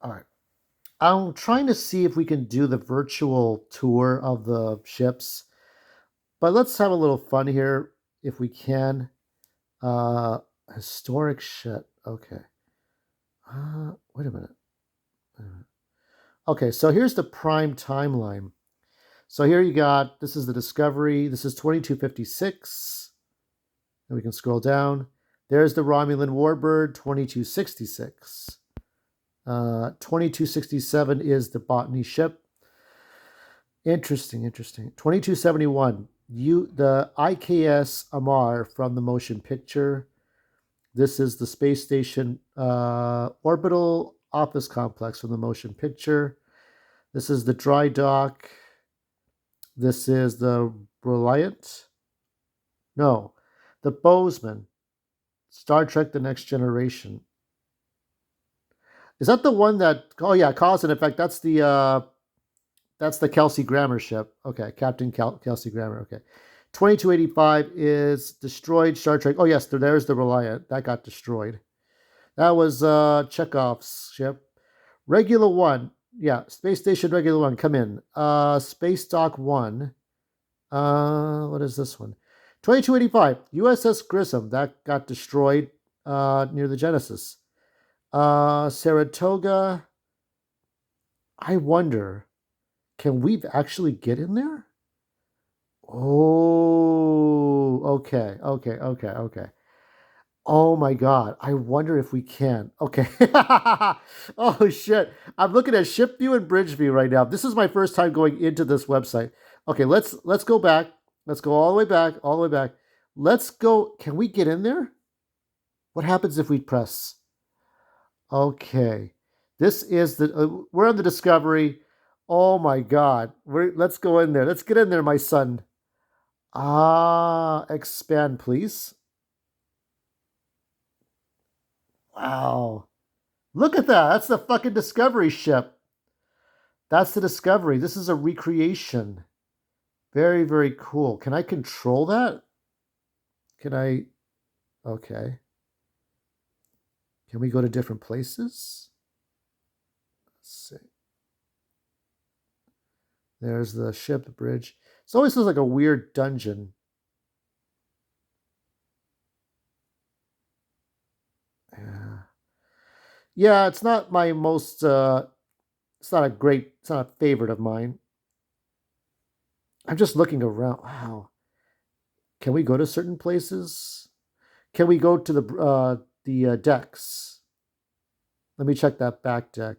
All right. I'm trying to see if we can do the virtual tour of the ships, but let's have a little fun here if we can. Uh, historic shit. Okay. Wait a minute. Okay, so here's the prime timeline. So here you got this is the Discovery. This is 2256. And we can scroll down. There's the Romulan Warbird 2266. 2267 is the Botany ship. Interesting. 2271. The IKS Amar from the motion picture. This is the space station orbital office complex from the motion picture. This is the dry dock. This is the Reliant. No, the Bozeman. Star Trek: The Next Generation. Is that the one that? Oh yeah, cause and effect. That's the Kelsey Grammer ship. Okay, Captain Kelsey Grammer. Okay, 2285 is destroyed Star Trek. Oh yes, there's the Reliant that got destroyed. That was Chekhov's ship. Regular One. Yeah, Space Station Regular One. Come in. Space Dock One. What is this one? 2285 USS Grissom that got destroyed near the Genesis. Saratoga. I wonder, can we actually get in there? Oh, okay. Oh my God. I wonder if we can. Okay. Oh shit. I'm looking at ship view and bridge view right now. This is my first time going into this website. Okay, let's go back. Let's go all the way back, all the way back. Let's go. Can we get in there? What happens if we press? Okay. This is the we're on the Discovery. Oh my God. Let's go in there. Let's get in there, my son. Expand, please. Wow. Look at that. That's the fucking Discovery ship. That's the Discovery. This is a recreation. Very, very cool. Can I control that? Can I? Okay. Can we go to different places? Let's see. There's the ship bridge. It always looks like a weird dungeon. Yeah. Yeah, it's not my most it's not a favorite of mine. I'm just looking around. Wow. Can we go to certain places? Can we go to the decks? Let me check that back deck.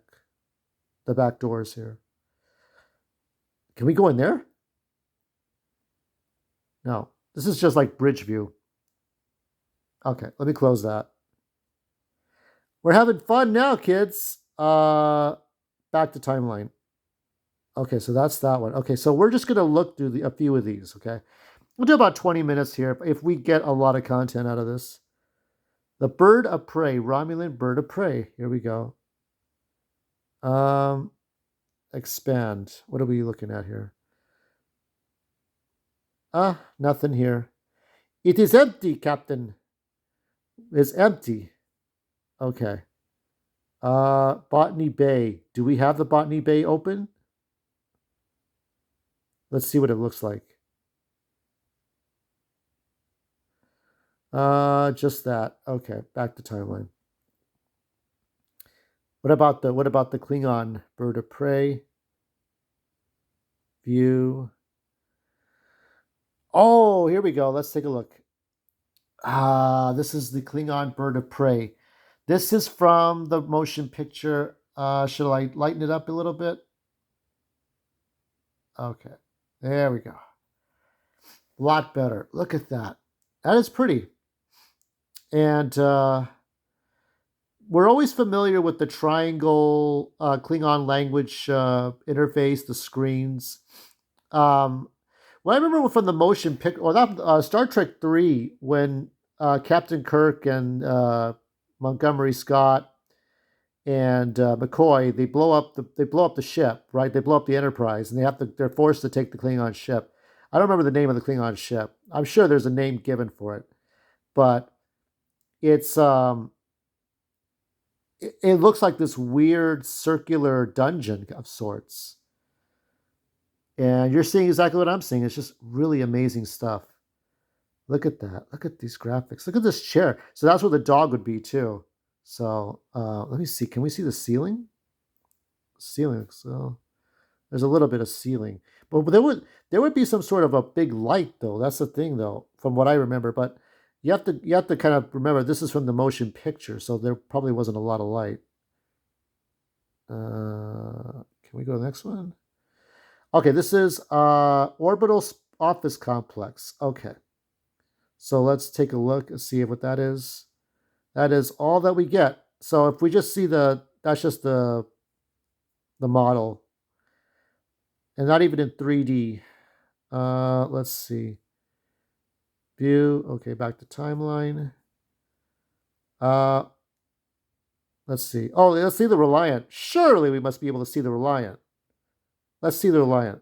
The back doors here. Can we go in there? No. This is just like bridge view. Okay, let me close that. We're having fun now, kids. Back to timeline. Okay, so that's that one. Okay, so we're just gonna look through a few of these. Okay, we'll do about 20 minutes here if we get a lot of content out of this. The Bird of Prey, Romulan Bird of Prey. Here we go. Um, expand. What are we looking at here? Nothing here. It is empty, Captain. It's empty. Okay. Botany Bay. Do we have the Botany Bay open? Let's see what it looks like. Just that. Okay, back to timeline. What about the Klingon Bird of Prey? View. Oh, here we go. Let's take a look. This is the Klingon Bird of Prey. This is from the motion picture. Should I lighten it up a little bit? Okay. There we go. A lot better. Look at that. That is pretty. And we're always familiar with the triangle Klingon language interface, the screens. Well, I remember from the motion pic, or not Star Trek 3, when Captain Kirk and Montgomery Scott and McCoy they blow up the ship, right? They blow up the Enterprise, and they're forced to take the Klingon ship. I don't remember the name of the Klingon ship. I'm sure there's a name given for it, but it's it looks like this weird circular dungeon of sorts. And you're seeing exactly what I'm seeing. It's just really amazing stuff. Look at that. Look at these graphics. Look at this chair. So that's where the dog would be too. So let me see. Can we see the ceiling? Ceiling. So there's a little bit of ceiling, but there would be some sort of a big light though. That's the thing though, from what I remember. But you have to kind of remember this is from the motion picture, so there probably wasn't a lot of light. Can we go to the next one? Okay, this is orbital office complex. Okay, so let's take a look and see what that is. That is all that we get. So if we just see that's just the model, and not even in 3D. Let's see. View. Okay, back to timeline. Uh, let's see. Oh, let's see the Reliant. Surely we must be able to see the Reliant. Let's see the Reliant.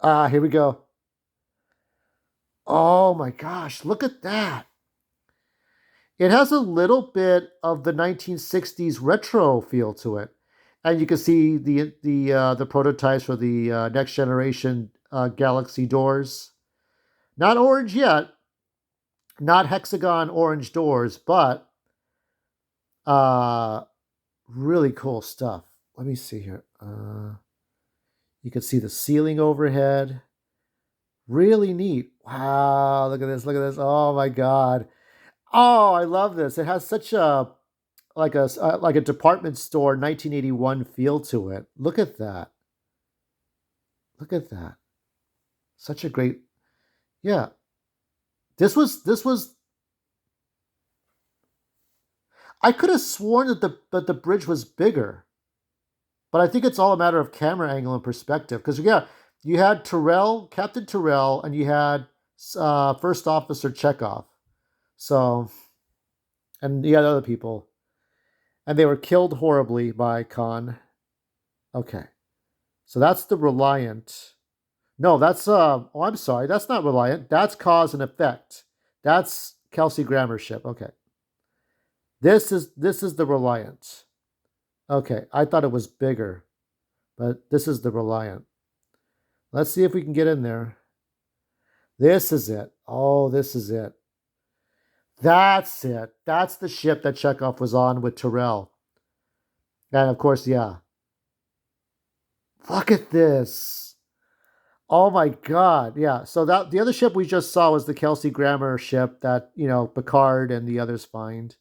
Here we go. Oh my gosh, look at that. It has a little bit of the 1960s retro feel to it. And you can see the prototypes for the next generation Galaxy doors. Not orange yet, not hexagon orange doors, but really cool stuff. Let me see here. You can see the ceiling overhead. Really neat. Wow, look at this. Look at this. Oh my god. Oh, I love this. It has such a like a department store 1981 feel to it. Look at that. Look at that. Such a great. Yeah. This was I could have sworn that the bridge was bigger. But I think it's all a matter of camera angle and perspective. Because yeah, you had Terrell, Captain Terrell, and you had First Officer Chekhov. So, and you had other people, and they were killed horribly by Khan. Okay, so that's the Reliant. No, that's oh, I'm sorry, that's not Reliant. That's Cause and Effect. That's Kelsey Grammer ship. Okay, this is the Reliant. Okay, I thought it was bigger, but this is the Reliant. Let's see if we can get in there. This is it. Oh, this is it. That's it. That's the ship that Chekhov was on with Terrell. And of course, yeah. Look at this. Oh my God. Yeah. So that the other ship we just saw was the Kelsey Grammer ship that, Picard and the others find.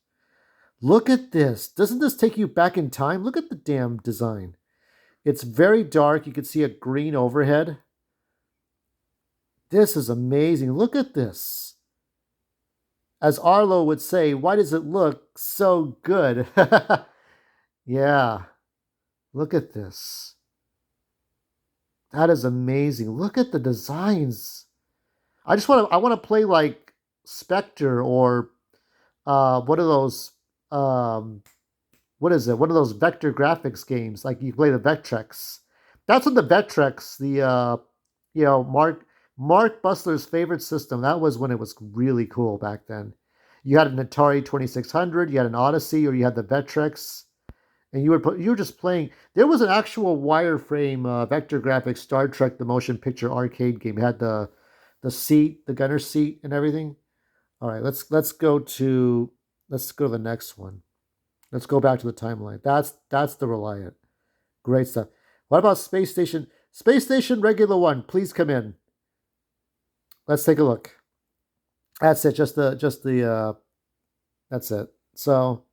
Look at this. Doesn't this take you back in time? Look at the damn design. It's very dark. You can see a green overhead. This is amazing. Look at this. As Arlo would say, why does it look so good? Yeah. Look at this. That is amazing. Look at the designs. I want to play like Spectre or what are those what is it? One of those vector graphics games. Like you play the Vectrex. That's when the Vectrex, the Mark Bussler's favorite system. That was when it was really cool back then. You had an Atari 2600, you had an Odyssey, or you had the Vectrex, and you were just playing. There was an actual wireframe vector graphics Star Trek: The Motion Picture arcade game. It had the seat, the gunner seat, and everything. All right, let's go to the next one. Let's go back to the timeline. That's the Reliant. Great stuff. What about Space Station? Space Station Regular One, please come in. Let's take a look. That's it. That's it. So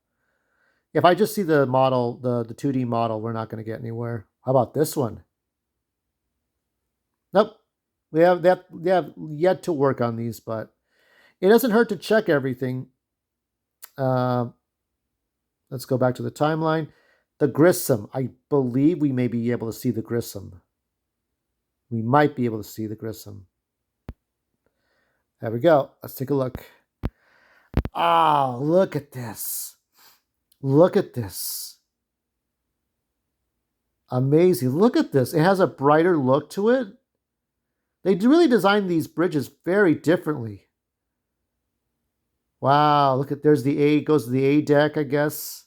if I just see the model, the 2D model, we're not going to get anywhere. How about this one? Nope. They have yet to work on these, but it doesn't hurt to check everything. Let's go back to the timeline. The Grissom. I believe we may be able to see the Grissom. We might be able to see the Grissom. There we go. Let's take a look. Ah, look at this. Look at this. Amazing. Look at this. It has a brighter look to it. They really designed these bridges very differently. Wow, look at there's the A, goes to the A deck, I guess.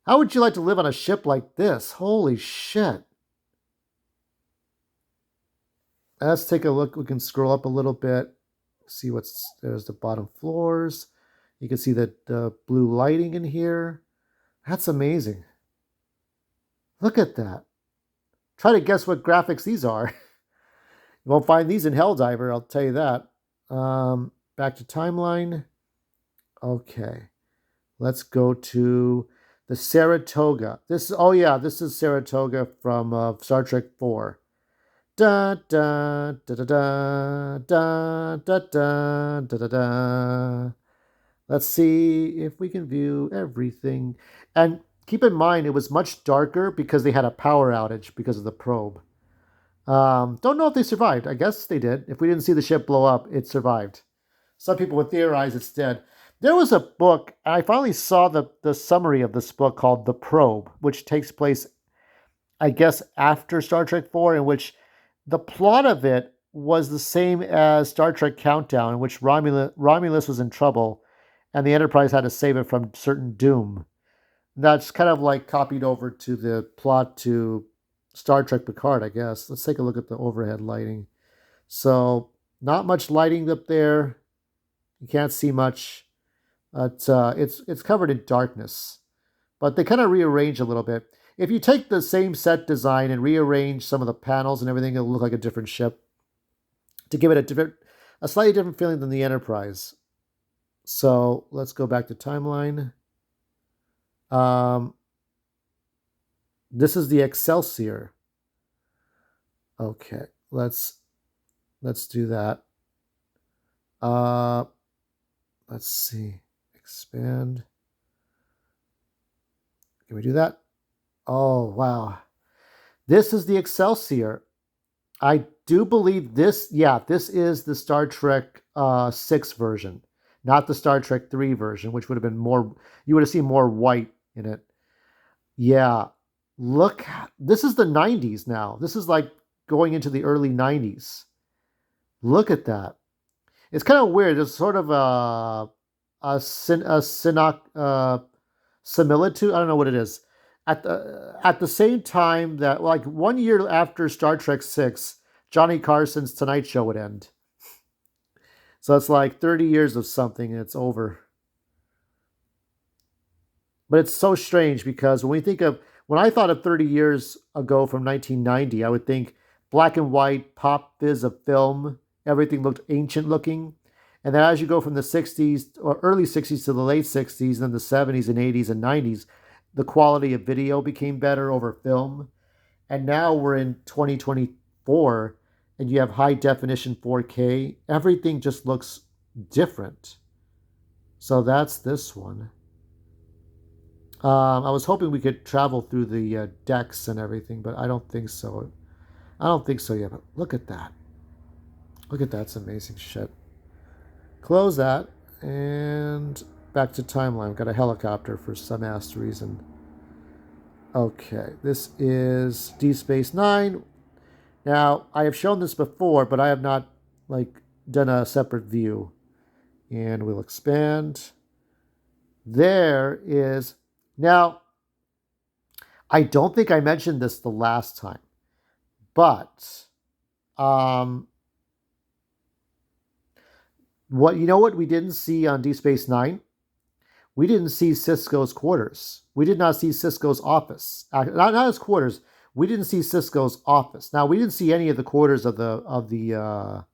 How would you like to live on a ship like this? Holy shit. Let's take a look. We can scroll up a little bit. See what's there's the bottom floors. You can see the blue lighting in here. That's amazing. Look at that. Try to guess what graphics these are. You won't find these in Helldiver, I'll tell you that. Back to timeline. Okay. Let's go to the Saratoga. This is Saratoga from Star Trek 4. Da da da da da da da da da da da. Let's see if we can view everything. And keep in mind, it was much darker because they had a power outage because of the probe. Don't know if they survived. I guess they did. If we didn't see the ship blow up, it survived. Some people would theorize it's dead. There was a book, I finally saw the summary of this book called The Probe, which takes place, I guess, after Star Trek 4, in which the plot of it was the same as Star Trek Countdown, in which Romulus was in trouble and the Enterprise had to save it from certain doom. That's kind of like copied over to the plot to Star Trek Picard, I guess. Let's take a look at the overhead lighting. So, not much lighting up there. You can't see much. It's covered in darkness. But they kind of rearrange a little bit. If you take the same set design and rearrange some of the panels and everything, it'll look like a different ship to give it a slightly different feeling than the Enterprise. So let's go back to timeline. This is the Excelsior. Okay, let's do that. Let's see. Expand. Can we do that? Oh, wow. This is the Excelsior. I do believe this is the Star Trek 6 version, not the Star Trek 3 version, which would have been more, you would have seen more white in it. Yeah. Look, this is the 90s now. This is like going into the early 90s. Look at that. It's kind of weird. It's sort of a similitude. I don't know what it is. At the same time that, like, 1 year after Star Trek 6, Johnny Carson's Tonight Show would end. So it's like 30 years of something and it's over. But it's so strange because when I thought of 30 years ago from 1990, I would think black and white, pop fizz of film, everything looked ancient looking. And then as you go from the 60s or early 60s to the late 60s, then the 70s and 80s and 90s, the quality of video became better over film. And now we're in 2024 and you have high definition 4K. Everything just looks different. So that's this one. I was hoping we could travel through the decks and everything, but I don't think so. I don't think so yet, but look at that. Look at that. It's amazing shit. Close that and back to timeline. We've got a helicopter for some ass reason. Okay, this is Deep Space Nine. Now, I have shown this before, but I have not done a separate view. And we'll expand. There is now. I don't think I mentioned this the last time, but what we didn't see on Deep Space Nine? We didn't see Sisko's quarters. We did not see Sisko's office. Not his quarters. We didn't see Sisko's office. Now, we didn't see any of the quarters of the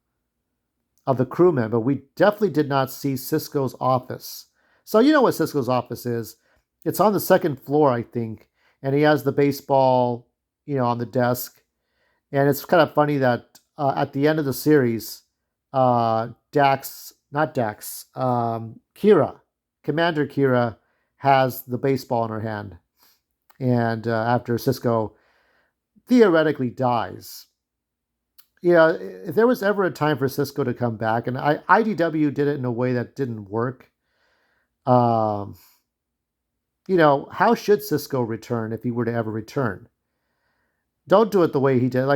crewmen, but we definitely did not see Sisko's office. So you know what Sisko's office is? It's on the second floor, I think, and he has the baseball, on the desk. And it's kind of funny that at the end of the series, Kira, Commander Kira, has the baseball in her hand. And after Sisko theoretically dies. If there was ever a time for Sisko to come back, and IDW did it in a way that didn't work, how should Sisko return if he were to ever return? Don't do it the way he did.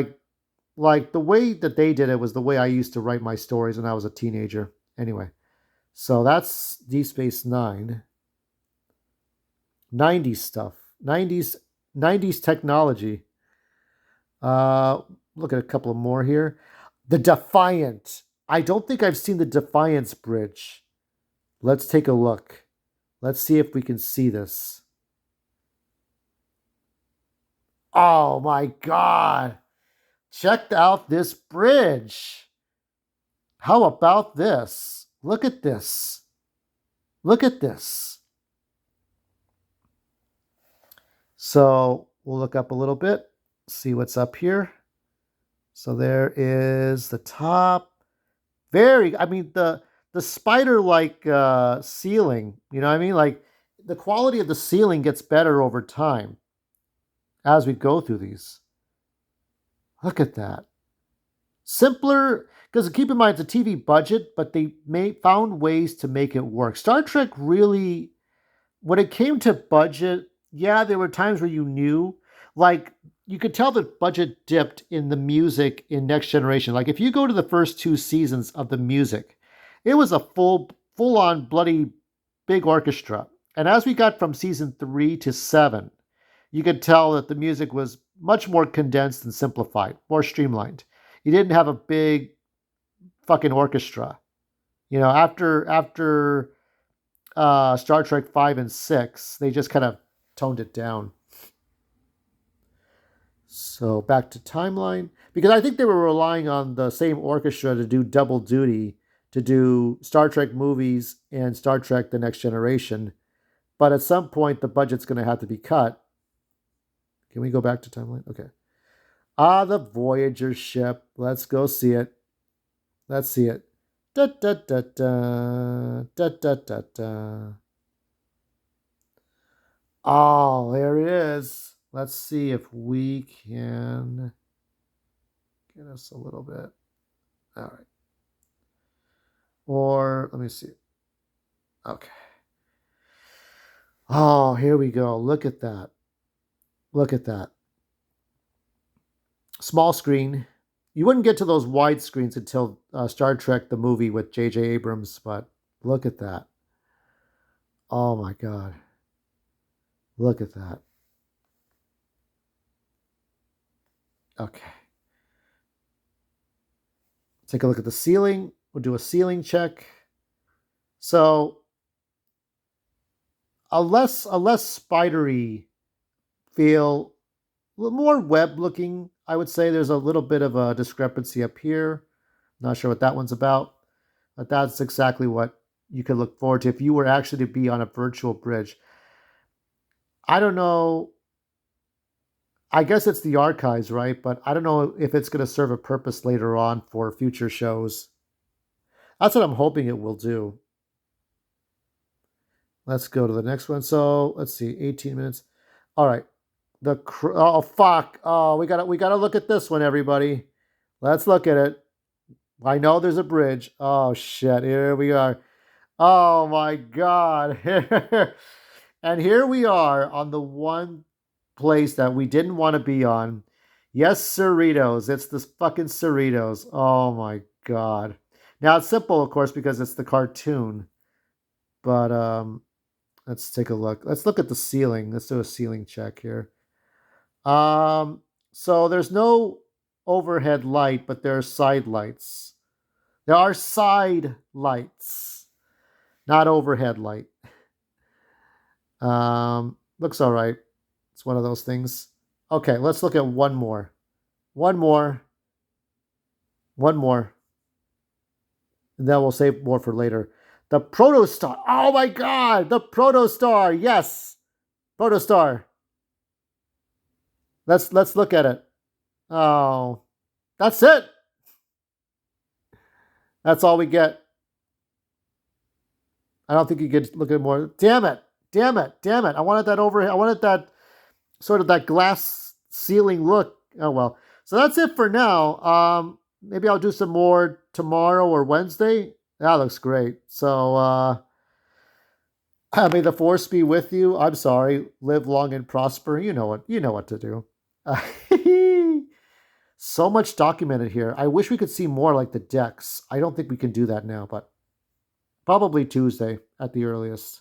Like the way that they did it was the way I used to write my stories when I was a teenager. Anyway, So that's Deep Space Nine. 90s stuff. 90s technology. Look at a couple of more here. The Defiant. I don't think I've seen the Defiance bridge. Let's take a look. Let's see if we can see this. Oh my God. Check out this bridge. How about this? Look at this. Look at this. So we'll look up a little bit, see what's up here. So there is the top. I mean, the spider-like ceiling, you know what I mean? Like, the quality of the ceiling gets better over time as we go through these. Look at that. Simpler, because keep in mind it's a TV budget, but they found ways to make it work. Star Trek really, when it came to budget, yeah, there were times where you knew, like, you could tell the budget dipped in the music in Next Generation. Like, if you go to the first two seasons of the music, it was a full on bloody big orchestra. And as we got from season 3 to 7, you could tell that the music was much more condensed and simplified, more streamlined. You didn't have a big fucking orchestra. You know, after Star Trek 5 and 6, they just kind of toned it down. So back to timeline, because I think they were relying on the same orchestra to do double duty, to do Star Trek movies and Star Trek The Next Generation. But at some point, the budget's going to have to be cut. Can we go back to timeline? Okay. The Voyager ship. Let's go see it. Let's see it. Da da da da da da da da. Oh, there it is. Let's see if we can get us a little bit. All right. Or let me see. Okay. Oh, here we go. Look at that. Look at that. Small screen. You wouldn't get to those wide screens until Star Trek, the movie with J.J. Abrams, but look at that. Oh my God. Look at that. Okay. Take a look at the ceiling. We'll do a ceiling check. So a less spidery feel, a little more web looking, I would say. There's a little bit of a discrepancy up here. Not sure what that one's about, but that's exactly what you could look forward to if you were actually to be on a virtual bridge. I don't know. I guess it's the archives, right? But I don't know if it's going to serve a purpose later on for future shows. That's what I'm hoping it will do. Let's go to the next one. So let's see, 18 minutes. All right. Oh fuck. Oh, we gotta look at this one, everybody. Let's look at it. I know there's a bridge. Oh shit. Here we are. Oh my God. And here we are on the one place that we didn't want to be on. Yes, Cerritos. It's the fucking Cerritos. Oh my God. Now it's simple, of course, because it's the cartoon. But let's take a look. Let's look at the ceiling. Let's do a ceiling check here. So there's no overhead light, but there are side lights. There are side lights, not overhead light. Looks all right. It's one of those things. Okay, let's look at one more. One more. One more. And then we'll save more for later. The Protostar. Oh my God, the Protostar. Yes, Protostar. Let's look at it. Oh, that's it. That's all we get. I don't think you could look at more. Damn it. Damn it. Damn it. I wanted that overhead. I wanted that sort of that glass ceiling look. Oh well. So that's it for now. Maybe I'll do some more tomorrow or Wednesday. That looks great. So may the force be with you. I'm sorry. Live long and prosper. You know what to do. So much documented here. I wish we could see more like the decks. I don't think we can do that now, but Probably Tuesday at the earliest.